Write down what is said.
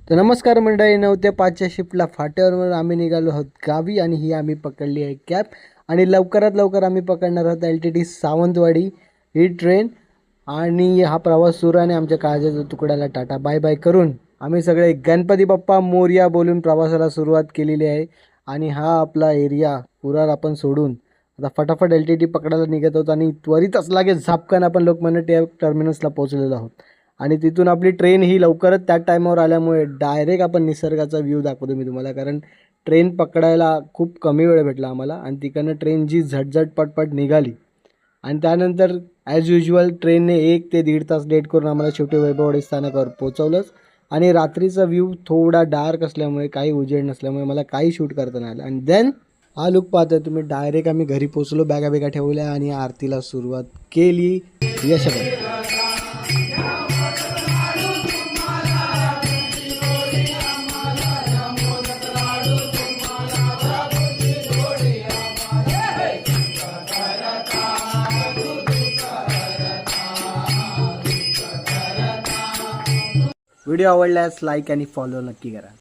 तर नमस्कार मंडळी, 9 ते 5च्या शिफ्टला फाट्यावर आम्ही निघालो आहोत गावी आणि ही आम्ही पकडली आहे कॅब आणि लवकरात लवकर आम्ही पकडणार आहोत LTT सावंतवाडी ही ट्रेन. आणि हा प्रवास सुरू आणि आमच्या काळजाच्या तुकड्याला टाटा बाय बाय करून आम्ही सगळे गणपती बाप्पा मोरया बोलून प्रवासाला सुरुवात केलेली आहे. आणि हा आपला एरिया कुरार आपण सोडून आता फटाफट LTT पकडायला निघत आहोत आणि त्वरितच लागेल झापकन आपण लोकमान्य टिळक टर्मिनसला पोहोचलेलो आहोत. आणि तिथून आपली ट्रेन ही लवकरच त्या टायमावर आल्यामुळे डायरेक्ट आपण निसर्गाचा व्ह्यू दाखवतो मी तुम्हाला, कारण ट्रेन पकडायला खूप कमी वेळ भेटला आम्हाला. आणि तिकडनं ट्रेन जी झटझट पटपट निघाली आणि त्यानंतर ॲज युजल ट्रेनने 1 ते 1.5 तास लेट करून आम्हाला शेवटी वैभववाडी स्थानकावर पोहोचवलंच. आणि रात्रीचा व्ह्यू थोडा डार्क असल्यामुळे, काही उजेड नसल्यामुळे मला काही शूट करता नाही आलं. आणि देन हा लुक पाहताय तुम्ही, डायरेक्ट आम्ही घरी पोचलो, बॅगा बिगा ठेवल्या आणि आरतीला सुरुवात केली यशवंत. व्हिडिओ आवडल्यास लाईक आणि फॉलो नक्की करा.